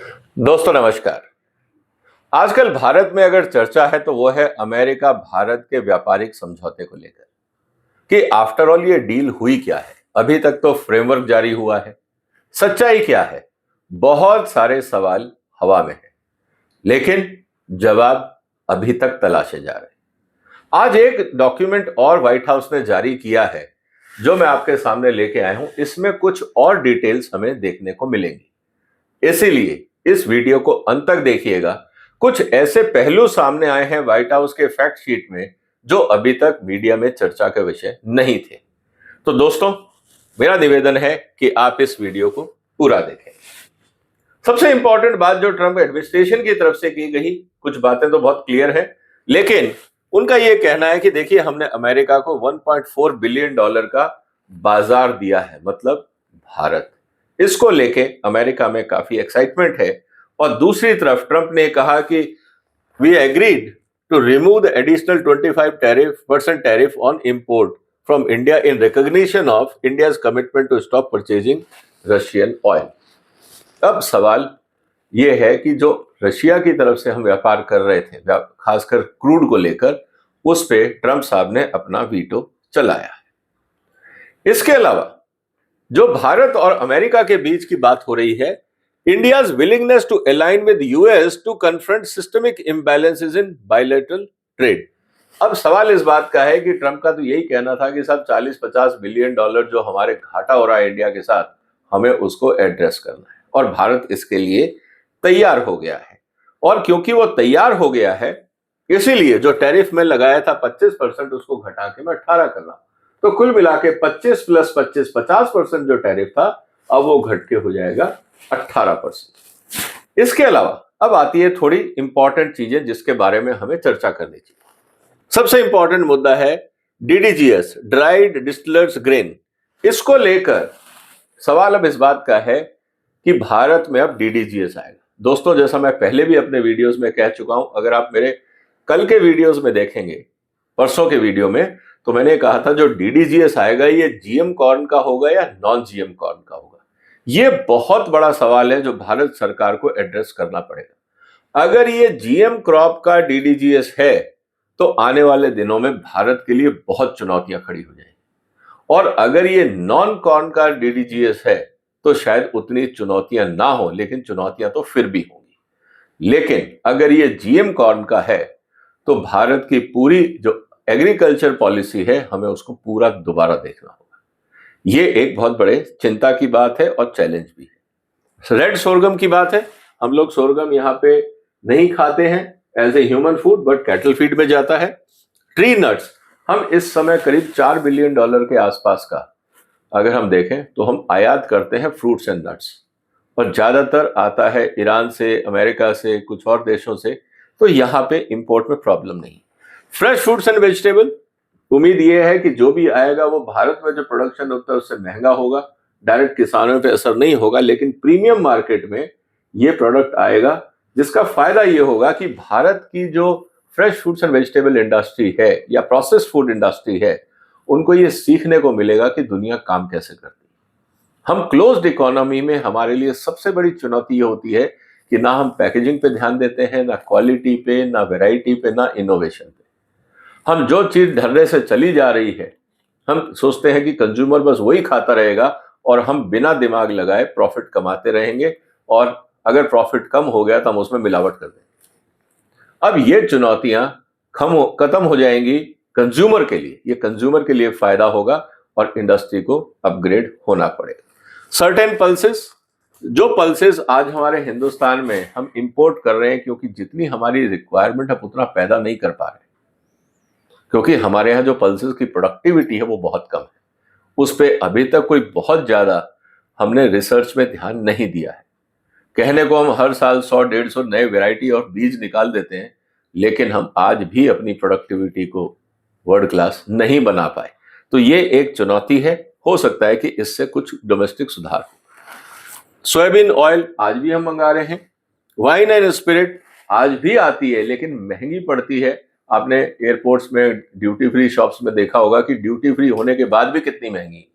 दोस्तों नमस्कार। आजकल भारत में अगर चर्चा है तो वो है अमेरिका भारत के व्यापारिक समझौते को लेकर कि आफ्टर ऑल ये डील हुई क्या है। अभी तक तो फ्रेमवर्क जारी हुआ है, सच्चाई क्या है, बहुत सारे सवाल हवा में है, लेकिन जवाब अभी तक तलाशे जा रहे हैं। आज एक डॉक्यूमेंट और व्हाइट हाउस ने जारी किया है जो मैं आपके सामने लेके आया हूं। इसमें कुछ और डिटेल्स हमें देखने को मिलेंगी, इसीलिए इस वीडियो को अंत तक देखिएगा। कुछ ऐसे पहलू सामने आए हैं व्हाइट हाउस के फैक्ट शीट में जो अभी तक मीडिया में चर्चा के विषय नहीं थे। तो दोस्तों, मेरा निवेदन है कि आप इस वीडियो को पूरा देखें। सबसे इंपॉर्टेंट बात जो ट्रंप एडमिनिस्ट्रेशन की तरफ से की गई, कुछ बातें तो बहुत क्लियर हैं, लेकिन उनका यह कहना है कि देखिए, हमने अमेरिका को $1.4 बिलियन का बाजार दिया है, मतलब भारत। इसको लेके अमेरिका में काफी एक्साइटमेंट है। और दूसरी तरफ ट्रंप ने कहा कि we agreed to remove the additional 25% tariff on import from India in recognition of India's commitment to stop purchasing Russian oil. अब सवाल यह है कि जो रशिया की तरफ से हम व्यापार कर रहे थे, खासकर क्रूड को लेकर, उस पे ट्रंप साहब ने अपना वीटो चलाया है। इसके अलावा जो भारत और अमेरिका के बीच की बात हो रही है, India's willingness to align with US to confront systemic imbalances in bilateral trade. अब सवाल इस बात का है कि ट्रंप का तो यही कहना था कि साहब $40-50 बिलियन जो हमारे घाटा हो रहा है इंडिया के साथ, हमें उसको एड्रेस करना है, और भारत इसके लिए तैयार हो गया है। और क्योंकि वो तैयार हो गया है, इसीलिए जो टैरिफ में लगाया था 25%, उसको घटा के मैं 18 कर रहा हूं। तो कुल मिला के 25 + 25 50% जो टैरिफ था, अब वो घट के हो जाएगा 18%। इसके अलावा अब आती है थोड़ी इंपॉर्टेंट चीजें जिसके बारे में हमें चर्चा करनी चाहिए। सबसे इंपॉर्टेंट मुद्दा है DDGS, ड्राइड डिस्टिलर्स ग्रेन। इसको लेकर सवाल अब इस बात का है कि भारत में अब DDGS आएगा। दोस्तों, जैसा मैं पहले भी अपने वीडियोस में कह चुका हूं, अगर आप मेरे कल के वीडियोस में देखेंगे, परसों के वीडियो में, तो मैंने कहा था जो DDGS आएगा ये GM कॉर्न का होगा या नॉन GM कॉर्न का होगा। ये बहुत बड़ा सवाल है जो भारत सरकार को एड्रेस करना पड़ेगा। अगर ये GM क्रॉप का DDGS है तो आने वाले दिनों में भारत के लिए बहुत चुनौतियां खड़ी हो जाएंगी, और अगर ये नॉन कॉर्न का DDGS है तो शायद उतनी चुनौतियां ना हो, लेकिन चुनौतियां तो फिर भी होंगी। लेकिन अगर ये GM कॉर्न का है तो भारत की पूरी जो एग्रीकल्चर पॉलिसी है, हमें उसको पूरा दोबारा देखना होगा। ये एक बहुत बड़े चिंता की बात है और चैलेंज भी है। रेड सोरगम की बात है, हम लोग सोरगम यहाँ पे नहीं खाते हैं as a human food, but cattle feed में जाता है। ट्री नट्स, हम इस समय करीब $4 बिलियन के आसपास का अगर हम देखें तो हम आयात करते हैं फ्रूट्स एंड नट्स, और ज्यादातर आता है ईरान से, अमेरिका से, कुछ और देशों से। तो यहाँ पे इंपोर्ट में प्रॉब्लम नहीं। फ्रेश फ्रूट्स एंड वेजिटेबल, उम्मीद ये है कि जो भी आएगा वो भारत में जो प्रोडक्शन होता है उससे महंगा होगा, डायरेक्ट किसानों पे असर नहीं होगा, लेकिन प्रीमियम मार्केट में ये प्रोडक्ट आएगा जिसका फायदा ये होगा कि भारत की जो fresh fruits and vegetable industry है या प्रोसेस्ड फूड इंडस्ट्री है, उनको ये सीखने को मिलेगा कि दुनिया काम कैसे करती है। हम क्लोज्ड इकोनॉमी में, हमारे लिए सबसे बड़ी चुनौती ये होती है कि ना हम पैकेजिंग पे ध्यान देते हैं, ना क्वालिटी पे, ना वैरायटी पे, ना इनोवेशन पे। हम जो चीज धरने से चली जा रही है, हम सोचते हैं कि कंज्यूमर बस वही खाता रहेगा और हम बिना दिमाग लगाए प्रॉफिट कमाते रहेंगे, और अगर प्रॉफिट कम हो गया तो हम उसमें मिलावट कर देंगे। अब ये चुनौतियां खत्म हो जाएंगी कंज्यूमर के लिए। ये कंज्यूमर के लिए फायदा होगा और इंडस्ट्री को अपग्रेड होना पड़ेगा। सर्टेन पल्सेस, जो पल्सेस आज हमारे हिंदुस्तान में हम इंपोर्ट कर रहे हैं, क्योंकि जितनी हमारी रिक्वायरमेंट है उतना पैदा नहीं कर पा रहे, क्योंकि हमारे यहाँ जो पल्सेस की प्रोडक्टिविटी है वो बहुत कम है। उस पर अभी तक कोई बहुत ज्यादा हमने रिसर्च में ध्यान नहीं दिया है। कहने को हम हर साल 100-150 नए वैरायटी और बीज निकाल देते हैं, लेकिन हम आज भी अपनी प्रोडक्टिविटी को वर्ल्ड क्लास नहीं बना पाए। तो ये एक चुनौती है। हो सकता है कि इससे कुछ डोमेस्टिक सुधार हो। सोयाबीन ऑयल आज भी हम मंगा रहे हैं। वाइन एंड स्पिरिट आज भी आती है, लेकिन महंगी पड़ती है। आपने एयरपोर्ट्स में ड्यूटी फ्री शॉप्स में देखा होगा कि ड्यूटी फ्री होने के बाद भी कितनी महंगी।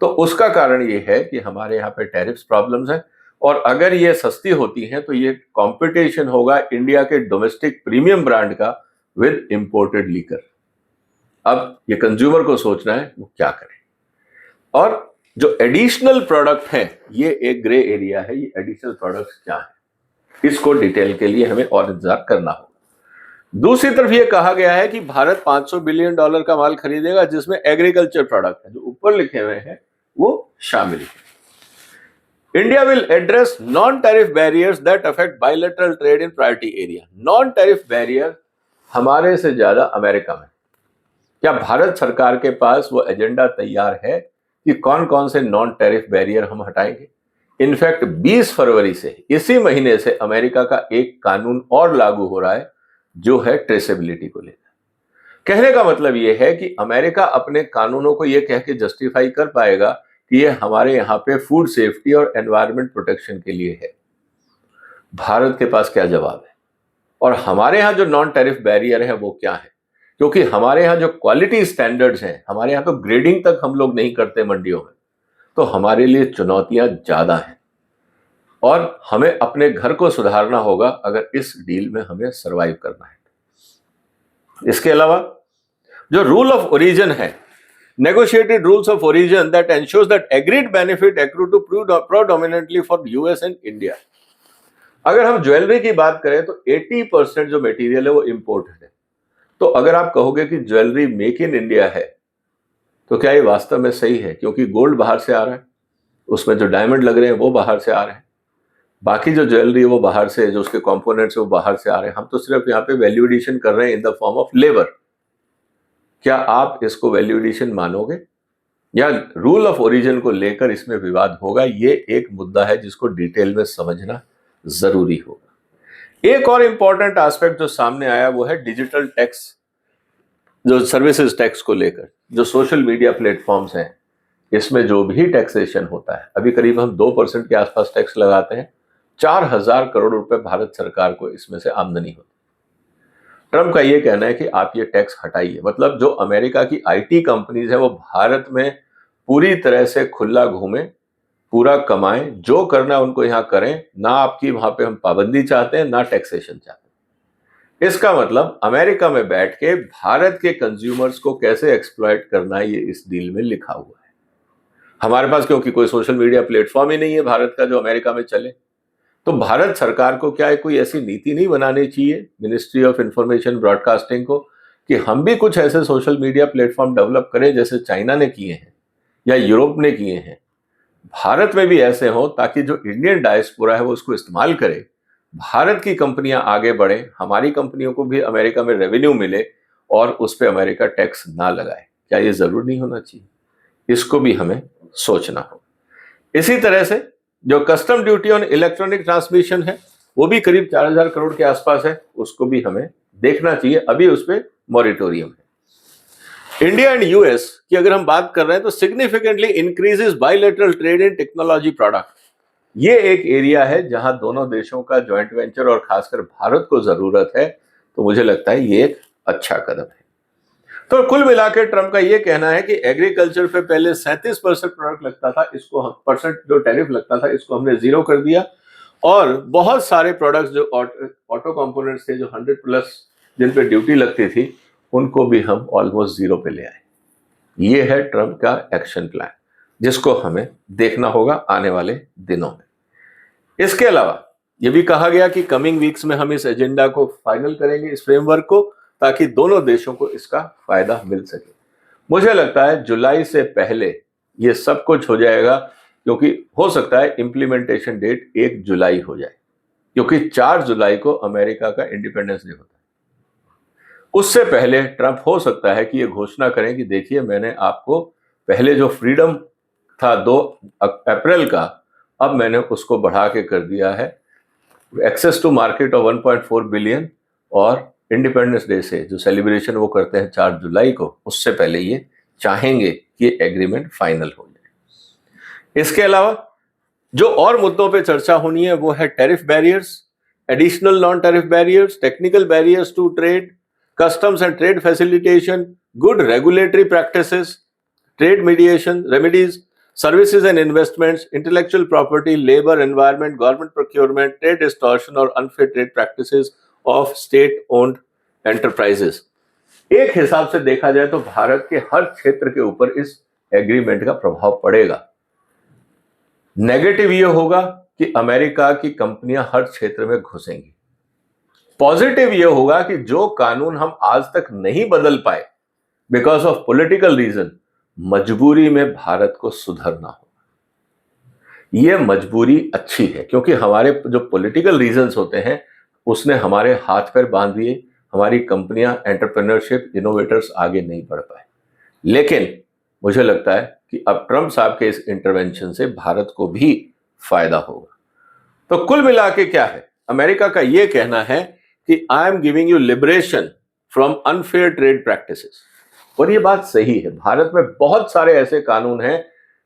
तो उसका कारण ये है कि हमारे यहाँ पे टैरिफ्स प्रॉब्लम्स हैं, और अगर ये सस्ती होती हैं तो ये कंपटीशन होगा इंडिया के डोमेस्टिक प्रीमियम ब्रांड का विद इंपोर्टेड लीकर। अब ये कंज्यूमर को सोचना है वो क्या करे। और जो एडिशनल प्रोडक्ट हैं, ये एक ग्रे एरिया है, ये एडिशनल प्रोडक्ट्स क्या है, इसको डिटेल के लिए हमें और इंतजार करना होगा। दूसरी तरफ ये कहा गया है कि भारत $500 बिलियन का माल खरीदेगा जिसमें एग्रीकल्चर प्रोडक्ट है, जो ऊपर लिखे हुए हैं वो शामिल है। India will address non tariff barriers that affect bilateral trade in priority area. Non tariff barrier हमारे से ज्यादा अमेरिका में। क्या भारत सरकार के पास वो एजेंडा तैयार है कि कौन कौन से नॉन टैरिफ बैरियर हम हटाएंगे? इनफैक्ट 20 फरवरी से, इसी महीने से अमेरिका का एक कानून और लागू हो रहा है जो है ट्रेसेबिलिटी को लेकर। कहने का मतलब यह है कि अमेरिका अपने कानूनों को यह कह के जस्टिफाई कर पाएगा कि यह हमारे यहां पे फूड सेफ्टी और एनवायरमेंट प्रोटेक्शन के लिए है। भारत के पास क्या जवाब है? और हमारे यहां जो नॉन टैरिफ बैरियर है वो क्या है? क्योंकि हमारे यहां जो क्वालिटी स्टैंडर्ड्स हैं, हमारे यहां तो ग्रेडिंग तक हम लोग नहीं करते मंडियों में, तो हमारे लिए चुनौतियां ज्यादा हैं और हमें अपने घर को सुधारना होगा अगर इस डील में हमें सरवाइव करना है। इसके अलावा जो रूल ऑफ ओरिजिन है, negotiated rules of origin that ensures that agreed benefit accrue to predominantly for US and India. अगर हम ज्वेलरी की बात करें तो 80% जो मटेरियल है वो इंपोर्टेड है। तो अगर आप कहोगे कि ज्वेलरी मेक इन इंडिया है, तो क्या ये वास्तव में सही है? क्योंकि गोल्ड बाहर से आ रहा है, उसमें जो डायमंड लग रहे हैं वो बाहर से आ रहे हैं, बाकी जो ज्वेलरी है वो बाहर से, जो उसके कंपोनेंट्स है वो बाहर से आ रहे हैं। हम तो सिर्फ यहाँ पे वैल्यू एडिशन कर रहे हैं in the form of labour. क्या आप इसको वैल्यू एडिशन मानोगे या रूल ऑफ ओरिजिन को लेकर इसमें विवाद होगा? ये एक मुद्दा है जिसको डिटेल में समझना जरूरी होगा। एक और इंपॉर्टेंट एस्पेक्ट जो सामने आया वो है डिजिटल टैक्स, जो सर्विसेज टैक्स को लेकर। जो सोशल मीडिया प्लेटफॉर्म्स हैं, इसमें जो भी टैक्सेशन होता है, अभी करीब हम 2% के आसपास टैक्स लगाते हैं। 4,000 करोड़ रुपए भारत सरकार को इसमें से आमदनी होती है। ट्रंप का यह कहना है कि आप ये टैक्स हटाइए। मतलब जो अमेरिका की आईटी कंपनीज है वो भारत में पूरी तरह से खुला घूमें, पूरा कमाएं, जो करना है उनको यहां करें। ना आपकी वहां पे हम पाबंदी चाहते हैं, ना टैक्सेशन चाहते हैं। इसका मतलब अमेरिका में बैठ के भारत के कंज्यूमर्स को कैसे एक्सप्लॉइट करना है, ये इस डील में लिखा हुआ है। हमारे पास क्योंकि कोई सोशल मीडिया प्लेटफॉर्म ही नहीं है भारत का जो अमेरिका में चले, तो भारत सरकार को क्या है, कोई ऐसी नीति नहीं बनानी चाहिए मिनिस्ट्री ऑफ इंफॉर्मेशन ब्रॉडकास्टिंग को कि हम भी कुछ ऐसे सोशल मीडिया प्लेटफॉर्म डेवलप करें जैसे चाइना ने किए हैं या यूरोप ने किए हैं। भारत में भी ऐसे हो ताकि जो इंडियन डायस्पोरा है वो उसको इस्तेमाल करे, भारत की कंपनियां आगे बढ़े, हमारी कंपनियों को भी अमेरिका में रेवेन्यू मिले और उस पर अमेरिका टैक्स ना लगाए। क्या ये जरूर नहीं होना चाहिए? इसको भी हमें सोचना होगा। इसी तरह से जो custom duty on electronic transmission है वो भी करीब 4,000 करोड़ के आसपास है, उसको भी हमें देखना चाहिए। अभी उस पर मॉरिटोरियम है। इंडिया एंड यूएस की अगर हम बात कर रहे हैं तो significantly increases bilateral trade in technology product. ये एक एरिया है जहां दोनों देशों का जॉइंट वेंचर और खासकर भारत को जरूरत है। तो मुझे लगता है ये एक अच्छा कदम है। तो कुल मिलाकर ट्रंप का ये कहना है कि एग्रीकल्चर पे पहले 37% प्रोडक्ट लगता था, इसको परसेंट जो टैरिफ लगता था इसको हमने 0 कर दिया। और बहुत सारे प्रोडक्ट्स जो ऑटो कंपोनेंट्स थे जो 100+ जिन पे ड्यूटी लगती थी, उनको भी हम ऑलमोस्ट 0 पे ले आए। ये है ट्रंप का एक्शन प्लान, जिसको हमें देखना होगा आने वाले दिनों में। इसके अलावा ये भी कहा गया कि कमिंग वीक्स में हम इस एजेंडा को फाइनल करेंगे, इस फ्रेमवर्क को, ताकि दोनों देशों को इसका फायदा मिल सके। मुझे लगता है जुलाई से पहले ये सब कुछ हो जाएगा, क्योंकि हो सकता है इंप्लीमेंटेशन डेट 1 जुलाई हो जाए, क्योंकि 4 जुलाई को अमेरिका का इंडिपेंडेंस डे होता है। उससे पहले ट्रंप हो सकता है कि ये घोषणा करें कि देखिए मैंने आपको पहले जो फ्रीडम था 2 अप्रैल का, अब मैंने उसको बढ़ा के कर दिया है access to market of 1.4 billion, और इंडिपेंडेंस डे से जो सेलिब्रेशन वो करते हैं 4 जुलाई को, उससे पहले ये चाहेंगे कि एग्रीमेंट फाइनल हो जाए। इसके अलावा जो और मुद्दों पे चर्चा होनी है वो है tariff barriers, additional non tariff barriers, technical barriers to trade, customs and trade facilitation, good regulatory practices, trade mediation remedies, services and investments, intellectual property, labour, environment, government procurement, trade distortion और unfair trade practices of state owned enterprises. एक हिसाब से देखा जाए तो भारत के हर क्षेत्र के ऊपर इस एग्रीमेंट का प्रभाव पड़ेगा। नेगेटिव यह होगा कि अमेरिका की कंपनियां हर क्षेत्र में घुसेंगी। पॉजिटिव यह होगा कि जो कानून हम आज तक नहीं बदल पाए बिकॉज ऑफ पॉलिटिकल रीजन, मजबूरी में भारत को सुधरना होगा। यह मजबूरी अच्छी है क्योंकि हमारे जो पॉलिटिकल रीजंस होते हैं उसने हमारे हाथ पैर बांध दिए, हमारी कंपनियां, एंटरप्रेन्योरशिप, इनोवेटर्स आगे नहीं बढ़ पाए। लेकिन मुझे लगता है कि अब ट्रंप साहब के इस इंटरवेंशन से भारत को भी फायदा होगा। तो कुल मिला के क्या है, अमेरिका का यह कहना है कि I am giving you liberation from unfair trade practices, और ये बात सही है। भारत में बहुत सारे ऐसे कानून हैं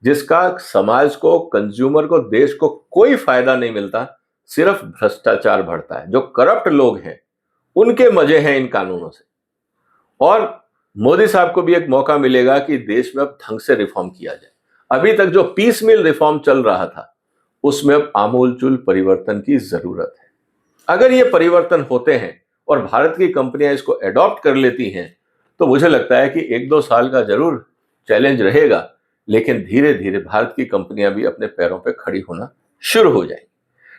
जिसका समाज को, कंज्यूमर को, देश को कोई फायदा नहीं मिलता, सिर्फ भ्रष्टाचार बढ़ता है। जो करप्ट लोग हैं उनके मजे हैं इन कानूनों से। और मोदी साहब को भी एक मौका मिलेगा कि देश में अब ढंग से रिफॉर्म किया जाए। अभी तक जो पीस मिल रिफॉर्म चल रहा था उसमें अब आमूलचूल परिवर्तन की जरूरत है। अगर ये परिवर्तन होते हैं और भारत की कंपनियां इसको एडॉप्ट कर लेती हैं तो मुझे लगता है कि 1-2 साल का जरूर चैलेंज रहेगा, लेकिन धीरे धीरे भारत की कंपनियां भी अपने पैरों पे खड़ी होना शुरू हो जाएंगी।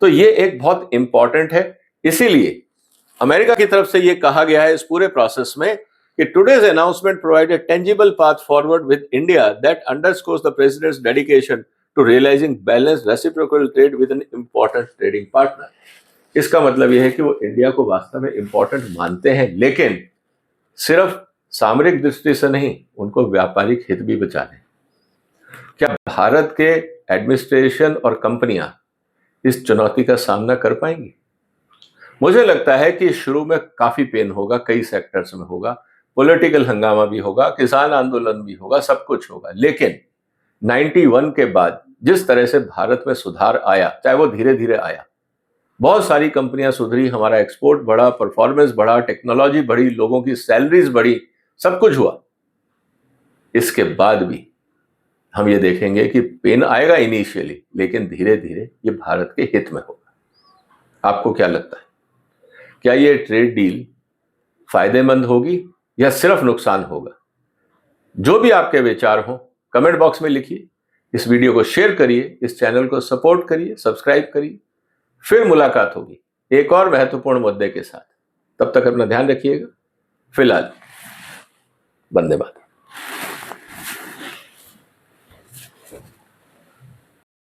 तो ये एक बहुत इंपॉर्टेंट है। इसीलिए अमेरिका की तरफ से ये कहा गया है इस पूरे प्रोसेस में कि today's announcement provide a tangible path forward with India that underscores the president's dedication to realizing balanced reciprocal trade with an important trading partner। इसका मतलब यह है कि वो इंडिया को वास्तव में इंपॉर्टेंट मानते हैं, लेकिन सिर्फ सामरिक दृष्टि से नहीं, उनको व्यापारिक हित भी बचाने। क्या भारत के एडमिनिस्ट्रेशन और कंपनियां इस चुनौती का सामना कर पाएंगी? मुझे लगता है कि शुरू में काफी पेन होगा, कई सेक्टर्स में होगा, पॉलिटिकल हंगामा भी होगा, किसान आंदोलन भी होगा, सब कुछ होगा। लेकिन 91 के बाद जिस तरह से भारत में सुधार आया, चाहे वो धीरे धीरे आया, बहुत सारी कंपनियां सुधरी, हमारा एक्सपोर्ट बढ़ा, परफॉर्मेंस बढ़ा, टेक्नोलॉजी बढ़ी, लोगों की सैलरीज बढ़ी, सब कुछ हुआ। इसके बाद भी हम ये देखेंगे कि पेन आएगा इनिशियली, लेकिन धीरे धीरे ये भारत के हित में होगा। आपको क्या लगता है, क्या ये ट्रेड डील फायदेमंद होगी या सिर्फ नुकसान होगा? जो भी आपके विचार हो कमेंट बॉक्स में लिखिए, इस वीडियो को शेयर करिए, इस चैनल को सपोर्ट करिए, सब्सक्राइब करिए। फिर मुलाकात होगी एक और महत्वपूर्ण मुद्दे के साथ। तब तक अपना ध्यान रखिएगा। फिलहाल वंदे मातरम।